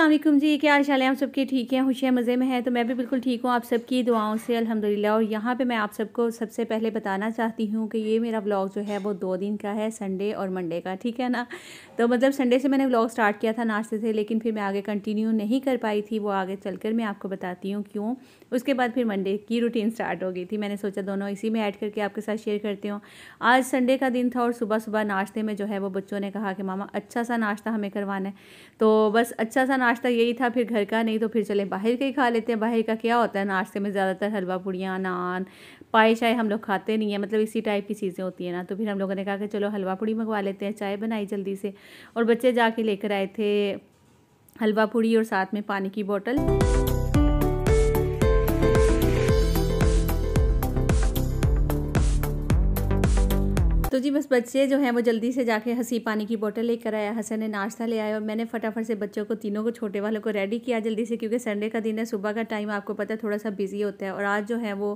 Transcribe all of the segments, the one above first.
अस्सलाम वालेकुम जी, क्या हाल चाल है? आप सबके ठीक हैं, खुश हैं, मज़े में हैं? तो मैं भी बिल्कुल ठीक हूँ, आप सबकी दुआओं से अल्हम्दुलिल्लाह। और यहाँ पे मैं आप सबको सबसे पहले बताना चाहती हूँ कि ये मेरा व्लॉग जो है वो 2 दिन का है, संडे और मंडे का, ठीक है ना। तो मतलब संडे से मैंने व्लॉग स्टार्ट किया था नाश्ते से, लेकिन फिर मैं आगे कंटिन्यू नहीं कर पाई थी, वो आगे चलकर मैं आपको बताती हूँ क्यों। उसके बाद फिर मंडे की रूटीन स्टार्ट हो गई थी, मैंने सोचा दोनों इसी में ऐड करके आपके साथ शेयर करती हूँ। आज संडे का दिन था और सुबह सुबह नाश्ते में जो है वो बच्चों ने कहा कि मामा अच्छा सा नाश्ता हमें करवाना है। तो बस अच्छा सा नाश्ता यही था, फिर घर का नहीं तो फिर चले बाहर का ही खा लेते हैं। बाहर का क्या होता है नाश्ते में, ज़्यादातर हलवा पूड़ियाँ, नान, पाए शाय हम लोग खाते नहीं हैं, मतलब इसी टाइप की चीज़ें होती हैं ना। तो फिर हम लोगों ने कहा कि चलो हलवा पूड़ी मंगवा लेते हैं, चाय बनाई जल्दी से और बच्चे जाके लेकर आए थे हलवा पूड़ी और साथ में पानी की बोतल। तो जी बस बच्चे जो हैं वो जल्दी से जाके हसी पानी की बोतल लेकर आया, हसन ने नाश्ता ले आया और मैंने फटाफट से बच्चों को तीनों को, छोटे वालों को रेडी किया जल्दी से, क्योंकि संडे का दिन है, सुबह का टाइम आपको पता है थोड़ा सा बिजी होता है। और आज जो है वो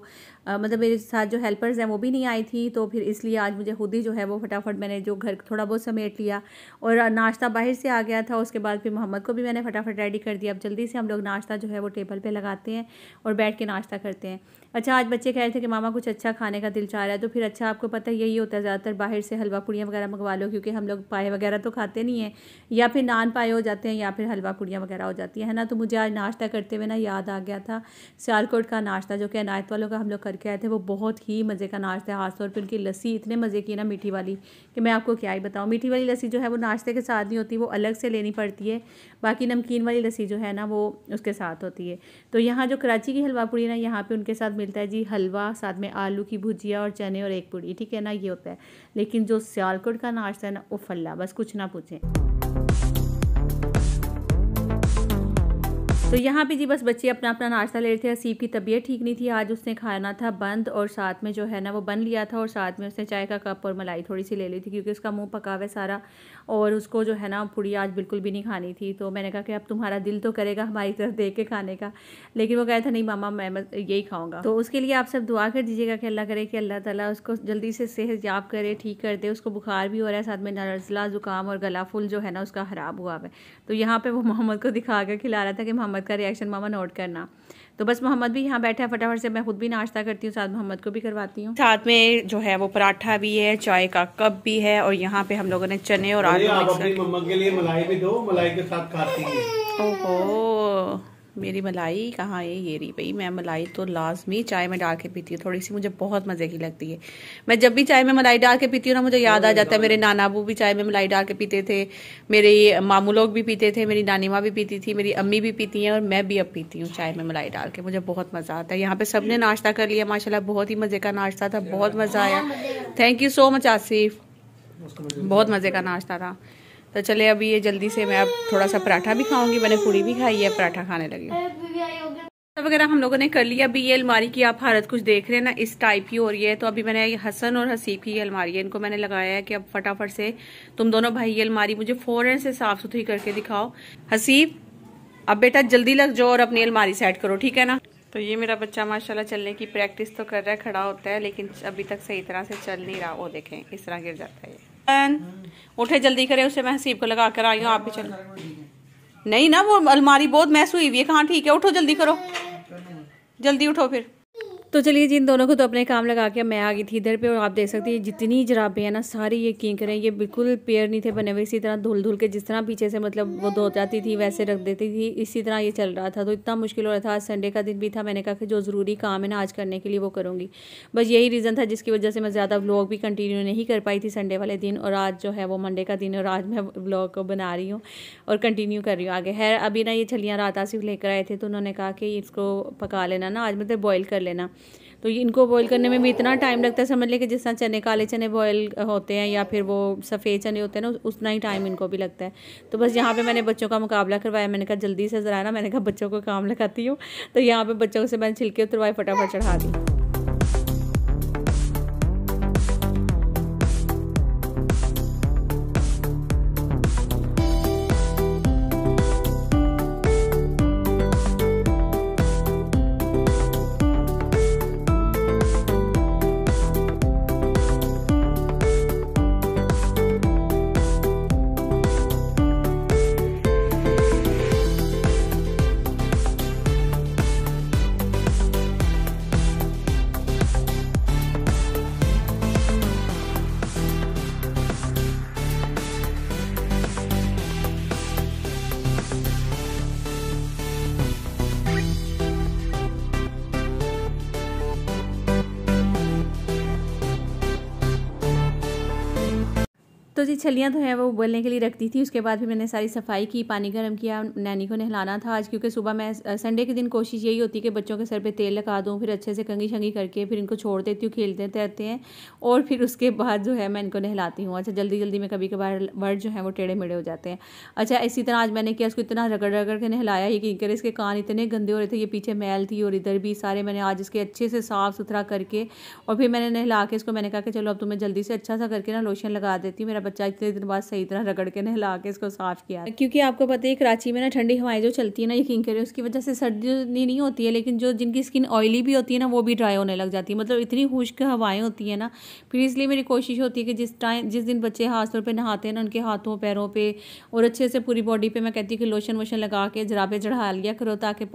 मतलब मेरे साथ जो हेल्पर्स हैं वो भी नहीं आई थी, तो फिर इसलिए आज मुझे खुद ही जो है वो फटाफट मैंने जो घर थोड़ा बहुत समेट लिया और नाश्ता बाहर से आ गया था। उसके बाद फिर मोहम्मद को भी मैंने फटाफट रेडी कर दिया। अब जल्दी से हम लोग नाश्ता जो है वो टेबल पर लगाते हैं और बैठ के नाश्ता करते हैं। अच्छा, आज बच्चे कह रहे थे कि मामा कुछ अच्छा खाने का दिल चाह रहा है, तो फिर अच्छा आपको पता है यही होता है, ज़्यादातर बाहर से हलवा पूड़ियाँ वगैरह मंगवा लो, क्योंकि हम लोग पाए वगैरह तो खाते नहीं हैं, या फिर नान पाए हो जाते हैं या फिर हलवा पूड़ियाँ वगैरह हो जाती है ना। तो मुझे आज नाश्ता करते हुए ना याद आ गया था सियालकोट का नाश्ता जो कि अनायत वालों का हम लोग करके आए थे। वो बहुत ही मज़े का नाश्ता है, खासतौर पर उनकी लस्सी इतने मज़े की ना मीठी वाली कि मैं आपको क्या ही बताऊँ। मीठी वाली लस्सी जो है वो नाश्ते के साथ नहीं होती, वो अलग से लेनी पड़ती है, बाकी नमकीन वाली लस्सी जो है ना वो उसके साथ होती है। तो यहाँ जो कराची की हलवा पूड़ी ना, यहाँ पे उनके साथ मिलता है जी हलवा, साथ में आलू की भुजिया और चने और एक पूड़ी, ठीक है ना, ये होता है। लेकिन जो सियालकोट का नाश्ता है ना, वो फल्ला, बस कुछ ना पूछें। तो यहाँ पे जी बस बच्चे अपना अपना नाश्ता ले रहे थे। हसीब की तबीयत ठीक नहीं थी आज, उसने खाना था बंद और साथ में जो है ना वो बन लिया था और साथ में उसने चाय का कप और मलाई थोड़ी सी ले ली थी, क्योंकि उसका मुंह पका हुआ है सारा और उसको जो है ना पूड़ी आज बिल्कुल भी नहीं खानी थी। तो मैंने कहा कि अब तुम्हारा दिल तो करेगा हमारी तरफ देख के खाने का, लेकिन वो कहा था नहीं मामा मैं यही खाऊंगा। तो उसके लिए आप सब दुआ कर दीजिएगा कि अल्लाह करे कि अल्लाह ताला उसको जल्दी से सेहत याब करे, ठीक कर दे। उसको बुखार भी हो रहा है, साथ में नज़ला ज़ुकाम और गला फुल जो है ना उसका ख़राब हुआ है। तो यहाँ पे वो मोहम्मद को दिखा कर खिला रहा था कि मोहम्मद का रिएक्शन मामा नोट करना। तो बस मोहम्मद भी यहाँ बैठा है, फटाफट से मैं खुद भी नाश्ता करती हूँ, साथ मोहम्मद को भी करवाती हूँ। साथ में जो है वो पराठा भी है, चाय का कप भी है और यहाँ पे हम लोगों ने चने और आलू आप अपनी मम्मा के लिए मलाई भी दो, मलाई के साथ खाती है। ओहो, मेरी मलाई कहाँ है? ये रही भाई। मैं मलाई तो लाजमी चाय में डाल के पीती हूँ, थोड़ी सी मुझे बहुत मज़े की लगती है। मैं जब भी चाय में मलाई डाल के पीती हूँ ना, मुझे याद आ जाता है मेरे नाना अबू भी चाय में मलाई डाल के पीते थे, मेरे मामू लोग भी पीते थे, मेरी नानी माँ भी पीती थी, मेरी अम्मी भी पीती हैं और मैं भी अब पीती हूँ चाय में मलाई डाल के। मुझे बहुत मज़ा आता है। यहाँ पे सबने नाश्ता कर लिया माशाल्लाह, बहुत ही मज़े का नाश्ता था, बहुत मज़ा आया। Thank you so much Asif, बहुत मज़े का नाश्ता था। तो चले अभी ये जल्दी से मैं अब थोड़ा सा पराठा भी खाऊंगी, मैंने पूड़ी भी खाई है, पराठा खाने लगी वगैरह हम लोगों ने कर लिया। अभी ये अलमारी की आप हालत कुछ देख रहे हैं ना, इस टाइप की हो रही है। तो अभी मैंने हसन और हसीब की अलमारी है, इनको मैंने लगाया है कि अब फटाफट से तुम दोनों भाई ये अलमारी मुझे फौरन से साफ सुथरी करके दिखाओ। हसीब अब बेटा जल्दी लग जाओ और अपनी अलमारी सेट करो, ठीक है ना। तो ये मेरा बच्चा माशाल्लाह चलने की प्रैक्टिस तो कर रहा है, खड़ा होता है, लेकिन अभी तक सही तरह से चल नहीं रहा। वो देखें इस तरह गिर जाता है। उठे जल्दी करे, उसे मैं हसीब को लगा कर आई हूँ, आप भी चलो। नहीं ना, वो अलमारी बहुत मैस हुई हुई है, कहाँ ठीक है, उठो जल्दी करो, जल्दी उठो फिर। तो चलिए जी, इन दोनों को तो अपने काम लगा के मैं आ गई थी इधर पे और आप देख सकते हैं जितनी जराबें हैं ना सारी, ये यकीन करें ये बिल्कुल पेयर नहीं थे बने हुए, इसी तरह धुल धुल के जिस तरह पीछे से मतलब वो धो जाती थी वैसे रख देती थी, इसी तरह ये चल रहा था। तो इतना मुश्किल हो रहा था। आज संडे का दिन भी था, मैंने कहा कि जो ज़रूरी काम है ना आज करने के लिए वो करूँगी। बस यही रीज़न था जिसकी वजह से मैं ज़्यादा व्लॉग भी कंटिन्यू नहीं कर पाई थी संडे वाले दिन, और आज जो है वो मंडे का दिन है और आज मैं व्लॉग को बना रही हूँ और कंटिन्यू कर रही हूँ आगे। है अभी ना ये छलियाँ रात आसिफ लेकर आए थे, तो उन्होंने कहा कि इसको पका लेना ना आज, मतलब बॉयल कर लेना। तो इनको बॉईल करने में भी इतना टाइम लगता है, समझ लें कि जिस तरह चने, काले चने बॉईल होते हैं या फिर वो सफ़ेद चने होते हैं ना, उतना ही टाइम इनको भी लगता है। तो बस यहाँ पे मैंने बच्चों का मुकाबला करवाया, मैंने कहा जल्दी से ज़रा ना, मैंने कहा बच्चों को काम लगाती हूँ। तो यहाँ पे बच्चों से मैंने छिलके उतरवाए, फटाफट चढ़ा दी। तो जी छलियाँ तो हैं वो उबलने के लिए रखती थी। उसके बाद फिर मैंने सारी सफाई की, पानी गर्म किया, नैनी को नहलाना था आज, क्योंकि सुबह मैं संडे के दिन कोशिश यही होती है कि बच्चों के सर पे तेल लगा दूँ, फिर अच्छे से कंघी शंगी करके फिर इनको छोड़ देती हूँ, खेलते रहते हैं और फिर उसके बाद जो है मैं इनको नहलाती हूँ। अच्छा जल्दी जल्दी में कभी कभार वर्ड जो है वो टेढ़े मेढ़े हो जाते हैं। अच्छा इसी तरह आज मैंने किया, इसको इतना रगड़ रगड़ के नहलाया, यकीन करें इसके कान इतने गंदे हो रहे थे, ये पीछे मैल थी और इधर भी सारे मैंने आज इसके अच्छे से साफ़ सुथरा करके और फिर मैंने नहला के इसको मैंने कहा कि चलो अब तुम्हें जल्दी से अच्छा सा करके ना लोशन लगा देती हूँ। मेरा बच्चा इतने दिन बाद सही तरह रगड़ के नहला के इसको साफ़ किया, क्योंकि आपको पता है कराची में ना ठंडी हवाएं जो चलती है ना, यकीन करें उसकी वजह से सर्दी नहीं होती है, लेकिन जो जिनकी स्किन ऑयली भी होती है ना वो भी ड्राई होने लग जाती है, मतलब इतनी खुश्क हवाएं होती है ना। फिर इसलिए मेरी कोशिश होती है कि जिस दिन बच्चे खास तौर पे नहाते हैं ना, उनके हाथों पैरों पे और अच्छे से पूरी बॉडी पे मैं कहती हूँ कि लोशन वोशन लगा के जराबे चढ़ा लिया करो, ताकि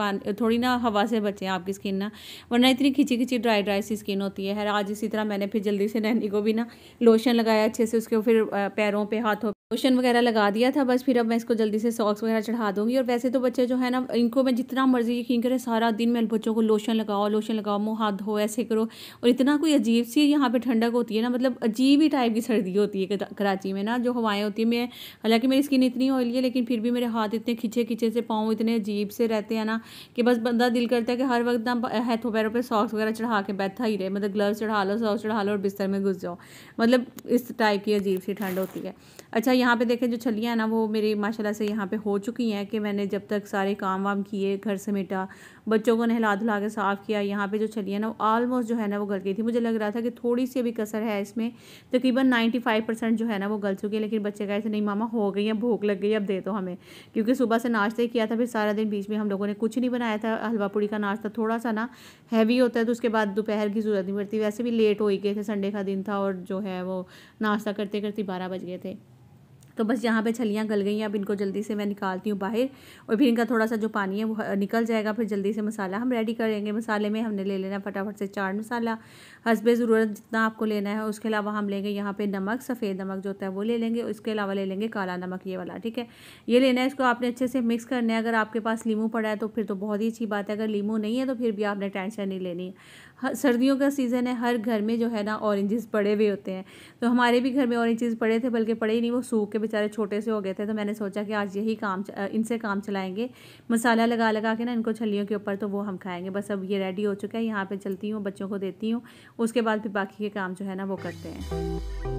थोड़ी ना हवा से बचे आपकी स्किन ना, वरना इतनी खिंची खिंची ड्राई ड्राई सी स्किन होती है। आज इसी तरह मैंने फिर जल्दी से नैनी को भी ना लोशन लगाया अच्छे से, उसके फिर पैरों पे हाथों लोशन वगैरह लगा दिया था। बस फिर अब मैं इसको जल्दी से सॉक्स वगैरह चढ़ा दूंगी। और वैसे तो बच्चे जो है ना, इनको मैं जितना मर्जी यकीन करें सारा दिन मैं बच्चों को लोशन लगाओ, मुँह हाथ धो, ऐसे करो, और इतना कोई अजीब सी यहाँ पे ठंडक होती है ना, मतलब अजीब ही टाइप की सर्दी होती है कराची में ना, जो हवाएं होती है। मैं हालांकि मेरी स्किन इतनी ऑयली है, लेकिन फिर भी मेरे हाथ इतने खिंचे खिंचे से, पाँव इतने अजीब से रहते हैं ना कि बस बंदा दिल करता है कि हर वक्त ना हाथों पैरों पर सॉक्स वगैरह चढ़ा के बैठा ही रहे, मतलब ग्लव्स चढ़ा लो, सॉक्स चढ़ा लो और बिस्तर में घुस जाओ, मतलब इस टाइप की अजीब सी ठंड होती है। अच्छा यहाँ पे देखें जो छलियाँ हैं ना वो मेरी माशाल्लाह से यहाँ पे हो चुकी हैं, कि मैंने जब तक सारे काम वाम किए, घर समेटा, बच्चों को नहला धुला के साफ़ किया, यहाँ पे जो छलियाँ ना ऑलमोस्ट जो है ना वो गल गई थी। मुझे लग रहा था कि थोड़ी सी अभी कसर है इसमें, तकरीबन 95% जो है ना वो गल चुकी है, लेकिन बच्चे कहे थे नहीं मामा हो गई है, भूख लग गई, अब दे दो हमें, क्योंकि सुबह से नाश्ता ही किया था, फिर सारा दिन बीच में हम लोगों ने कुछ नहीं बनाया था। हलवा पूड़ी का नाश्ता थोड़ा सा ना हैवी होता है, तो उसके बाद दोपहर की ज़रूरत नहीं पड़ती। वैसे भी लेट हो ही गए थे, संडे का दिन था और जो है वो नाश्ता करते करते 12 बज गए थे। तो बस यहाँ पे छलियाँ गल गई हैं, अब इनको जल्दी से मैं निकालती हूँ बाहर, और फिर इनका थोड़ा सा जो पानी है वो निकल जाएगा। फिर जल्दी से मसाला हम रेडी करेंगे। मसाले में हमने ले लेना है फटाफट से चाट मसाला, हस्बे ज़रूरत जितना आपको लेना है। उसके अलावा हम लेंगे यहाँ पे नमक, सफ़ेद नमक जो होता है वो ले लेंगे। उसके अलावा ले लेंगे काला नमक, ये वाला, ठीक है, ये लेना है। इसको आपने अच्छे से मिक्स करना है। अगर आपके पास लीमू पड़ा है तो फिर तो बहुत ही अच्छी बात है, अगर लीमू नहीं है तो फिर भी आपने टेंशन नहीं लेनी है। सर्दियों का सीज़न है, हर घर में जो है ना ऑरेंजेस पड़े हुए होते हैं, तो हमारे भी घर में ऑरेंजेस पड़े थे, बल्कि पड़े ही नहीं, वो सूख के बेचारे छोटे से हो गए थे। तो मैंने सोचा कि आज यही काम इनसे काम चलाएंगे, मसाला लगा लगा के ना इनको छलियों के ऊपर, तो वो हम खाएंगे। बस अब ये रेडी हो चुका है, यहाँ पे चलती हूँ, बच्चों को देती हूँ, उसके बाद फिर बाकी के काम जो है ना वो करते हैं।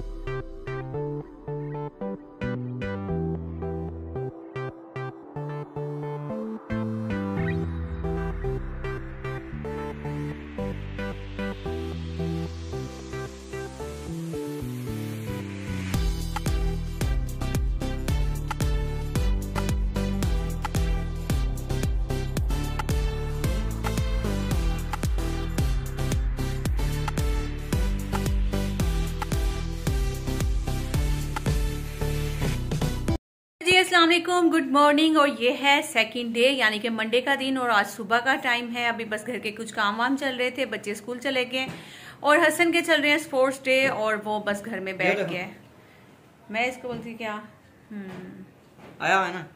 जी अस्सलाम वालेकुम, गुड मॉर्निंग। और ये है सेकंड डे, यानी कि मंडे का दिन, और आज सुबह का टाइम है। अभी बस घर के कुछ काम वाम चल रहे थे, बच्चे स्कूल चले गए और हसन के चल रहे हैं स्पोर्ट्स डे, और वो बस घर में बैठ गए। मैं इसको बोलती क्या आया है ना।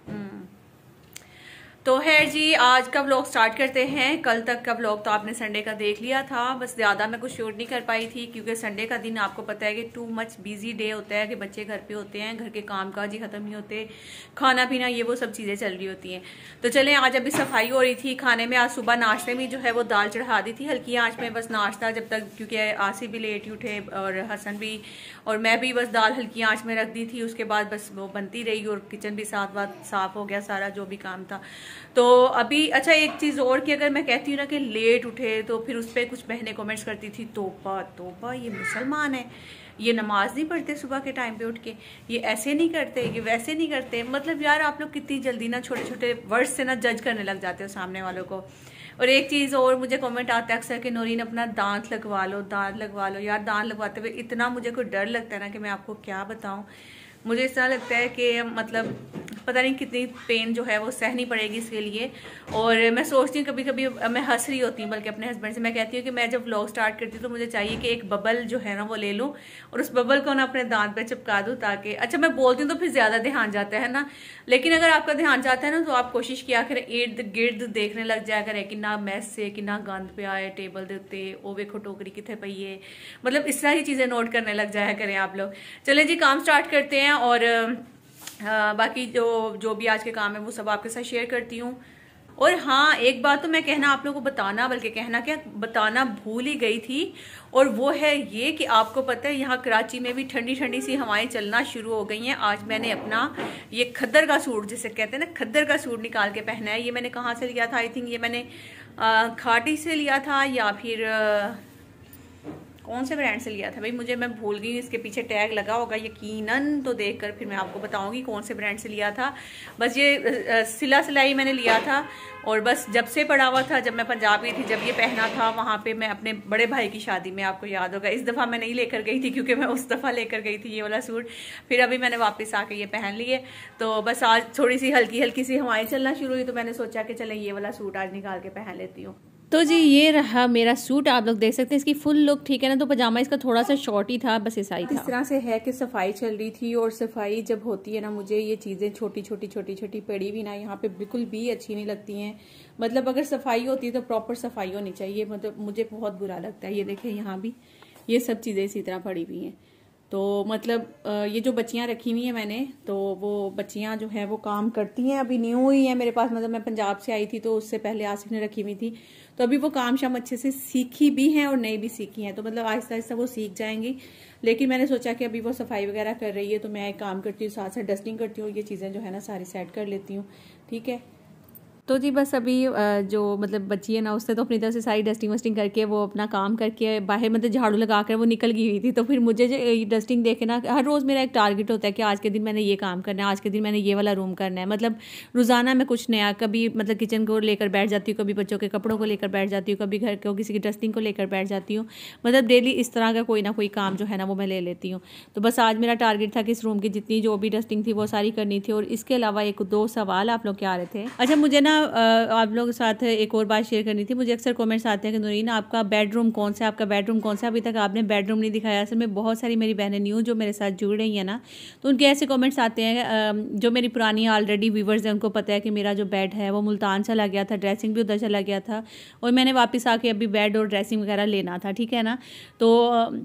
तो है जी, आज का व्लॉग स्टार्ट करते हैं। कल तक का व्लॉग तो आपने संडे का देख लिया था, बस ज़्यादा मैं कुछ शूट नहीं कर पाई थी, क्योंकि संडे का दिन आपको पता है कि टू मच बिजी डे होता है, कि बच्चे घर पे होते हैं, घर के काम काज ही ख़त्म नहीं होते, खाना पीना ये वो सब चीज़ें चल रही होती हैं। तो चलें, आज अभी सफाई हो रही थी। खाने में आज सुबह नाश्ते में जो है वो दाल चढ़ा दी थी हल्की आँच में, बस नाश्ता जब तक, क्योंकि आसिफ भी लेट ही उठे और हसन भी और मैं भी, बस दाल हल्की आँच में रख दी थी। उसके बाद बस वो बनती रही और किचन भी साफ हो गया, सारा जो भी काम था। तो अभी अच्छा एक चीज़ और, कि अगर मैं कहती हूँ ना कि लेट उठे, तो फिर उस पर कुछ बहनें कमेंट्स करती थी, तौबा तौबा, ये मुसलमान है, ये नमाज नहीं पढ़ते सुबह के टाइम पे उठ के, ये ऐसे नहीं करते, ये वैसे नहीं करते। मतलब यार आप लोग कितनी जल्दी ना छोटे छोटे वर्ड्स से ना जज करने लग जाते हो सामने वालों को। और एक चीज़ और, मुझे कमेंट आता है अक्सर कि नौरीन अपना दांत लगवा लो, दांत लगवा लो। यार दांत लगवाते हुए इतना मुझे कोई डर लगता है ना कि मैं आपको क्या बताऊँ। मुझे इस तरह लगता है कि मतलब पता नहीं कितनी पेन जो है वो सहनी पड़ेगी इसके लिए। और मैं सोचती हूँ कभी कभी, मैं हंस रही होती हूँ बल्कि अपने हस्बैंड से, मैं कहती हूँ कि मैं जब व्लॉग स्टार्ट करती हूँ तो मुझे चाहिए कि एक बबल जो है ना वो ले लूँ और उस बबल को ना अपने दांत पे चिपका दूँ, ताकि अच्छा मैं बोलती हूँ तो फिर ज़्यादा ध्यान जाता है ना, लेकिन अगर आपका ध्यान जाता है ना तो आप कोशिश किया करें इर्द गिर्द देखने लग जाया करें कि ना मैस से कि ना गंद पे आए टेबल दे उत्ते, ओ वेखो टोकरी कितने पई है, मतलब इस तरह की चीज़ें नोट करने लग जाया करें आप लोग। चले जी काम स्टार्ट करते हैं और बाकी जो भी आज के काम है वो सब आपके साथ शेयर करती हूँ। और हाँ, एक बात तो मैं कहना आप लोगों को बताना, बल्कि कहना क्या बताना भूल ही गई थी, और वो है ये कि आपको पता है यहाँ कराची में भी ठंडी ठंडी सी हवाएं चलना शुरू हो गई हैं। आज मैंने अपना ये खद्दर का सूट, जिसे कहते हैं ना खद्दर का सूट, निकाल के पहना है। ये मैंने कहाँ से लिया था? आई थिंक ये मैंने खाटी से लिया था या फिर कौन से ब्रांड से लिया था भाई, मैं भूल गई। इसके पीछे टैग लगा होगा यकीनन, तो देखकर फिर मैं आपको बताऊंगी कौन से ब्रांड से लिया था। बस ये सिला सिलाई मैंने लिया था, और बस जब से पड़ा हुआ था, जब मैं पंजाब गई थी, जब ये पहना था वहाँ पे मैं अपने बड़े भाई की शादी में, आपको याद होगा। इस दफ़ा मैं नहीं लेकर गई थी क्योंकि मैं उस दफ़ा लेकर गई थी ये वाला सूट, फिर अभी मैंने वापस आके ये पहन लिए। तो बस आज थोड़ी सी हल्की हल्की सी हवाएं चलना शुरू हुई, तो मैंने सोचा कि चलें ये वाला सूट आज निकाल के पहन लेती हूँ। तो जी ये रहा मेरा सूट, आप लोग देख सकते हैं इसकी फुल लुक, ठीक है ना। तो पजामा इसका थोड़ा सा शॉर्ट ही था, बस ऐसा ही था। इस तरह से है कि सफाई चल रही थी, और सफाई जब होती है ना, मुझे ये चीज़ें छोटी छोटी पड़ी भी ना यहाँ पे बिल्कुल भी अच्छी नहीं लगती हैं। मतलब अगर सफाई होती है तो प्रॉपर सफाई होनी चाहिए, मतलब मुझे बहुत बुरा लगता है। ये देखें यहाँ भी ये सब चीज़ें इसी तरह पड़ी हुई हैं। तो मतलब ये जो बच्चियां रखी हुई हैं मैंने, तो वो बच्चियां जो है वो काम करती हैं, अभी न्यू ही है मेरे पास। मतलब मैं पंजाब से आई थी तो उससे पहले आसिफ ने रखी हुई थी, तो अभी वो काम शाम अच्छे से सीखी भी हैं और नहीं भी सीखी हैं, तो मतलब आहिस्ता आहिस्ता वो सीख जाएंगी। लेकिन मैंने सोचा कि अभी वो सफाई वगैरह कर रही है तो मैं एक काम करती हूँ, साथ साथ डस्टिंग करती हूँ, ये चीज़ें जो है ना सारी सेट कर लेती हूँ, ठीक है। तो जी बस अभी जो मतलब बच्ची है ना, उससे तो अपनी तरफ से सारी डस्टिंग वस्टिंग करके वो अपना काम करके बाहर मतलब झाड़ू लगा कर वो निकल गई हुई थी। तो फिर मुझे जो डस्टिंग देखे ना, हर रोज़ मेरा एक टारगेट होता है कि आज के दिन मैंने ये काम करना है, आज के दिन मैंने ये वाला रूम करना है। मतलब रोज़ाना मैं कुछ नया, कभी मतलब किचन को लेकर बैठ जाती हूँ, कभी बच्चों के कपड़ों को लेकर बैठ जाती हूँ, कभी घर को किसी की डस्टिंग को लेकर बैठ जाती हूँ। मतलब डेली इस तरह का कोई ना कोई काम जो है ना वो मैं ले लेती हूँ। तो बस आज मेरा टारगेट था कि इस रूम की जितनी जो भी डस्टिंग थी वो सारी करनी थी। और इसके अलावा एक दो सवाल आप लोग क्या आ रहे थे। अच्छा मुझे ना आप लोगों के साथ एक और बात शेयर करनी थी। मुझे अक्सर कमेंट्स आते हैं कि नूरीन आपका बेडरूम कौन सा है, आपका बेडरूम कौन सा है, अभी तक आपने बेडरूम नहीं दिखाया। असल में बहुत सारी मेरी बहनें न्यू जो मेरे साथ जुड़ रही हैं ना, तो उनके ऐसे कमेंट्स आते हैं। जो मेरी पुरानी ऑलरेडी व्यूवर्स हैं उनको पता है कि मेरा जो बेड है वो मुल्तान चला गया था, ड्रेसिंग भी उधर चला गया था, और मैंने वापस आके अभी बेड और ड्रेसिंग वगैरह लेना था, ठीक है ना। तो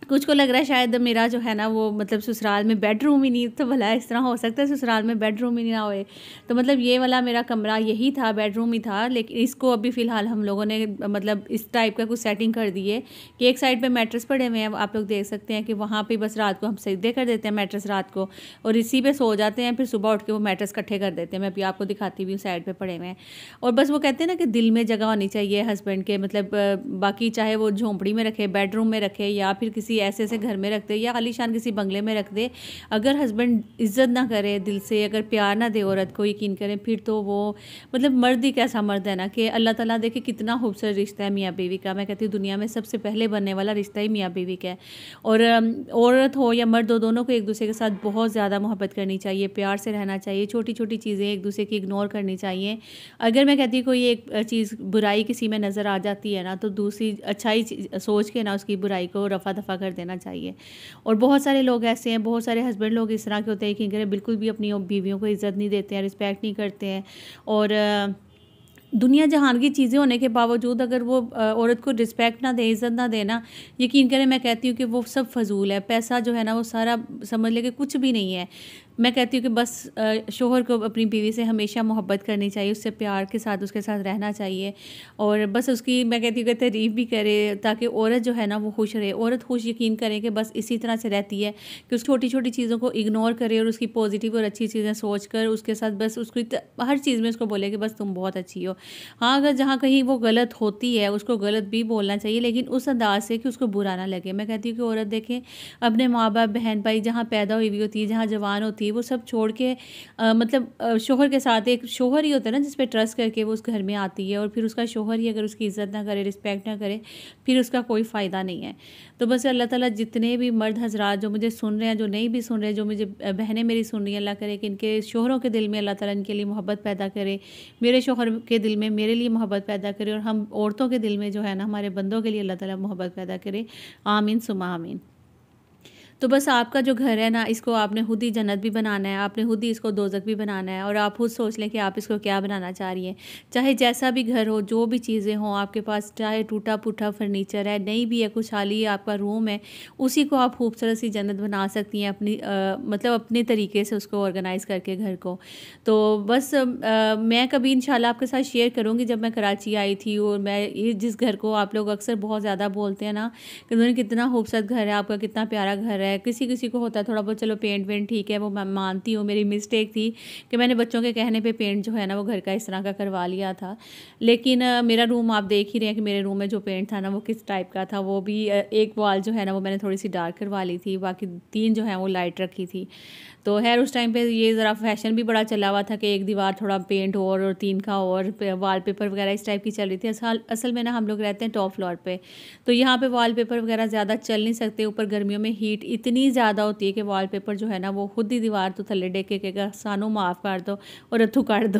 कुछ को लग रहा है शायद मेरा जो है ना वो मतलब ससुराल में बेडरूम ही नहीं, तो भला इस तरह हो सकता है ससुराल में बेडरूम ही ना होए। तो मतलब ये वाला मेरा कमरा यही था, बेडरूम ही था, लेकिन इसको अभी फ़िलहाल हम लोगों ने मतलब इस टाइप का कुछ सेटिंग कर दी है कि एक साइड पे मैट्रेस पड़े हुए हैं, आप लोग देख सकते हैं कि वहाँ पे बस रात को हम सीधे कर देते हैं मैट्रेस रात को, और इसी पे सो जाते हैं, फिर सुबह उठ के वो मैट्रेस इकट्ठे कर देते हैं। मैं अभी आपको दिखाती हुई साइड पर पड़े हुए हैं। और बस वो कहते हैं ना कि दिल में जगह होनी चाहिए हस्बैंड के, मतलब बाकी चाहे वो झोंपड़ी में रखे, बेडरूम में रखे, या फिर किसी ऐसे घर में रख दे, या आलीशान किसी बंगले में रख दे, अगर हस्बैंड इज्जत ना करे दिल से, अगर प्यार ना दे औरत को, यकीन करें फिर तो वो मतलब मर्द ही कैसा मर्द है ना, कि अल्लाह ताला देखे कितना खूबसूरत रिश्ता है मियाँ बीवी का। मैं कहती हूँ दुनिया में सबसे पहले बनने वाला रिश्ता ही मियाँ बीवी का है। और औरत हो या मर्द हो, दोनों को एक दूसरे के साथ बहुत ज़्यादा मोहब्बत करनी चाहिए, प्यार से रहना चाहिए, छोटी छोटी चीज़ें एक दूसरे की इग्नोर करनी चाहिए। अगर मैं कहती हूँ कोई एक चीज़ बुराई किसी में नज़र आ जाती है ना, तो दूसरी अच्छाई सोच के ना उसकी बुराई को रफ़ा दफ़ा कर देना चाहिए। और बहुत सारे लोग ऐसे हैं, बहुत सारे हस्बैंड लोग इस तरह के होते हैं कि बिल्कुल भी अपनी बीवियों को इज़्ज़त नहीं देते हैं, रिस्पेक्ट नहीं करते हैं, और दुनिया जहान की चीज़ें होने के बावजूद अगर वो औरत को रिस्पेक्ट ना दे, इज़्ज़त ना देना, यकीन करें मैं कहती हूँ कि वो सब फजूल है। पैसा जो है ना वो सारा समझ ले कि कुछ भी नहीं है। मैं कहती हूँ कि बस शोहर को अपनी बीवी से हमेशा मोहब्बत करनी चाहिए, उससे प्यार के साथ उसके साथ रहना चाहिए, और बस उसकी मैं कहती हूँ कि तारीफ़ भी करे, ताकि औरत जो है ना वो खुश रहे। औरत खुश यकीन करें कि बस इसी तरह से रहती है कि उस छोटी छोटी चीज़ों को इग्नोर करे और उसकी पॉजिटिव और अच्छी चीज़ें सोच कर उसके साथ बस उसको हर चीज़ में उसको बोले कि बस तुम बहुत अच्छी हो। हाँ, अगर जहाँ कहीं वो गलत होती है उसको गलत भी बोलना चाहिए, लेकिन उस अंदाज से कि उसको बुरा ना लगे। मैं कहती हूँ कि औरत देखें अपने माँ बाप, बहन भाई जहाँ पैदा हुई हुई होती है, जहाँ जवान होती थी वो सब छोड़ के मतलब शोहर के साथ, एक शोहर ही होता है ना जिस पे ट्रस्ट करके वो उस घर में आती है, और फिर उसका शोहर ही अगर उसकी इज़्ज़त ना करे, रिस्पेक्ट ना करे, फिर उसका कोई फ़ायदा नहीं है। तो बस अल्लाह ताला जितने भी मर्द हज़रात जो मुझे सुन रहे हैं, जो नहीं भी सुन रहे, जो मुझे बहनें मेरी सुन रही हैं, अल्लाह करे कि इनके शोहरों के दिल में अल्लाह ताला इनके लिए मोहब्बत पैदा करे, मेरे शोहर के दिल में मेरे लिए मोहब्बत पैदा करे, और हम औरतों के दिल में जो है ना हमारे बंदों के लिए अल्लाह ताला मोहब्बत पैदा करे। आमीन सुमा आमीन। तो बस आपका जो घर है ना, इसको आपने खुद ही जन्नत भी बनाना है, आपने खुद ही इसको दोज़ख भी बनाना है, और आप खुद सोच लें कि आप इसको क्या बनाना चाह रही हैं। चाहे जैसा भी घर हो, जो भी चीज़ें हों आपके पास, चाहे टूटा फूटा फर्नीचर है, नहीं भी है, कुछ खाली आपका रूम है, उसी को आप खूबसूरत सी जन्नत बना सकती हैं अपनी मतलब अपने तरीके से उसको ऑर्गेनाइज़ करके घर को। तो बस मैं कभी इंशाल्लाह आपके साथ शेयर करूँगी जब मैं कराची आई थी, और मैं ये जिस घर को आप लोग अक्सर बहुत ज़्यादा बोलते हैं ना कि कितना खूबसूरत घर है आपका, कितना प्यारा घर है। किसी किसी को होता है थोड़ा बहुत, चलो पेंट वेंट ठीक है, वो मैं मानती हूँ, मेरी मिस्टेक थी कि मैंने बच्चों के कहने पे पेंट जो है ना वो घर का इस तरह का करवा लिया था। लेकिन मेरा रूम आप देख ही रहे हैं कि मेरे रूम में जो पेंट था ना वो किस टाइप का था। वो भी एक वॉल जो है ना वो मैंने थोड़ी सी डार्क करवा ली थी, बाकी 3 जो है वो लाइट रखी थी। तो खैर उस टाइम पे ये ज़रा फैशन भी बड़ा चला हुआ था कि एक दीवार थोड़ा पेंट और 3 का और वॉलपेपर वगैरह इस टाइप की चल रही थी। असल में ना हम लोग रहते हैं टॉप फ्लोर पे, तो यहाँ पे वॉलपेपर वगैरह ज़्यादा चल नहीं सकते। ऊपर गर्मियों में हीट इतनी ज़्यादा होती है कि वॉलपेपर जो है ना वो खुद ही दीवार तो थल्ले डेके के सानू माफ़ कर दो और अथू काट दो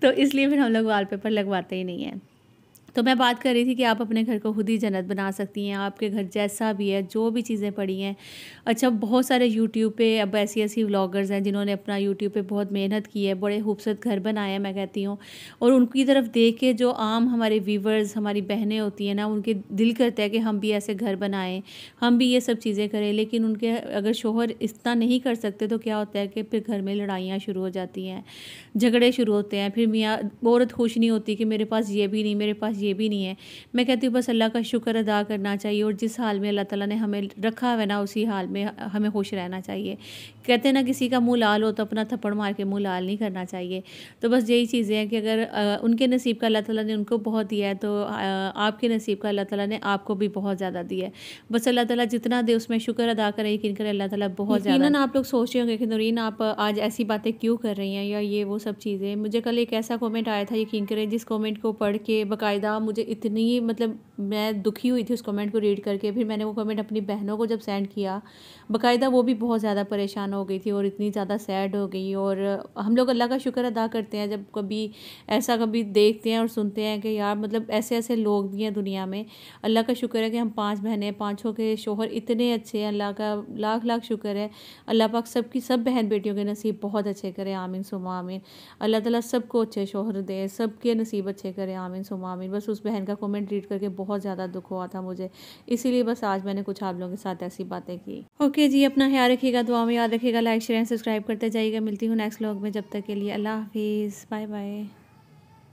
तो इसलिए फिर हम लोग वॉलपेपर लगवाते ही नहीं हैं। तो मैं बात कर रही थी कि आप अपने घर को खुद ही जन्नत बना सकती हैं, आपके घर जैसा भी है, जो भी चीज़ें पड़ी हैं। अच्छा, बहुत सारे यूट्यूब पे अब ऐसी ऐसी व्लॉगर्स हैं जिन्होंने अपना यूट्यूब पे बहुत मेहनत की है, बड़े खूबसूरत घर बनाए हैं मैं कहती हूँ, और उनकी तरफ देख के जो आम हमारे व्यूवर्स, हमारी बहनें होती हैं ना, उनके दिल करता है कि हम भी ऐसे घर बनाएं, हम भी ये सब चीज़ें करें। लेकिन उनके अगर शोहर इतना नहीं कर सकते तो क्या होता है कि फिर घर में लड़ाइयाँ शुरू हो जाती हैं, झगड़े शुरू होते हैं, फिर मियाँ औरत खुश नहीं होती कि मेरे पास ये भी नहीं, मेरे पास ये भी नहीं है। मैं कहती हूँ बस अल्लाह का शुक्र अदा करना चाहिए, और जिस हाल में अल्लाह ताला ने हमें रखा है ना उसी हाल में हमें खुश रहना चाहिए। कहते हैं ना किसी का मुँह लाल हो तो अपना थप्पड़ मार के मुँह लाल नहीं करना चाहिए। तो बस यही चीज़ें हैं कि अगर उनके नसीब का अल्लाह ताला ने उनको बहुत दिया है, तो आपके नसीब का अल्लाह ताला ने आपको भी बहुत ज़्यादा दिया है। बस अल्लाह ताला जितना दे उसमें शुक्र अदा करें, यकीन करें अल्लाह ताला बहुत ज़्यादा। आप लोग सोच रहे होंगे कि नूरीन आप आज ऐसी बातें क्यों कर रही हैं, या ये वो सब चीज़ें। मुझे कल एक ऐसा कमेंट आया था, यकीन करें, जिस कमेंट को पढ़ के बाकायदा मुझे इतनी मतलब मैं दुखी हुई थी उस कमेंट को रीड करके। फिर मैंने वो कमेंट अपनी बहनों को जब सेंड किया, बाकायदा वो भी बहुत ज़्यादा परेशान हो गई थी और इतनी ज़्यादा सैड हो गई। और हम लोग अल्लाह का शुक्र अदा करते हैं जब कभी ऐसा कभी देखते हैं और सुनते हैं कि यार मतलब ऐसे ऐसे लोग भी हैं दुनिया में। अल्लाह का शुक्र है कि हम 5 बहनें, 5 के शोहर इतने अच्छे हैं, अल्लाह का लाख लाख शुक्र है। अल्लाह पाक सबकी सब बहन बेटियों के नसीब बहुत अच्छे करे, आमीन सुमा आमीन। अल्लाह ताला सबको अच्छे शोहर दे, सबके नसीब अच्छे करे, आमीन सुमा आमीन। बस उस बहन का कमेंट रीड करके बहुत ज़्यादा दुख हुआ था मुझे, इसीलिए बस आज मैंने कुछ आप लोगों के साथ ऐसी बातें की। ओके जी, अपना ख्याल रखिएगा, दुआ में याद रखिएगा, लाइक शेयर एंड सब्सक्राइब करते जाइएगा। मिलती हूँ नेक्स्ट व्लॉग में, जब तक के लिए अल्लाह हाफिज़, बाय बाय।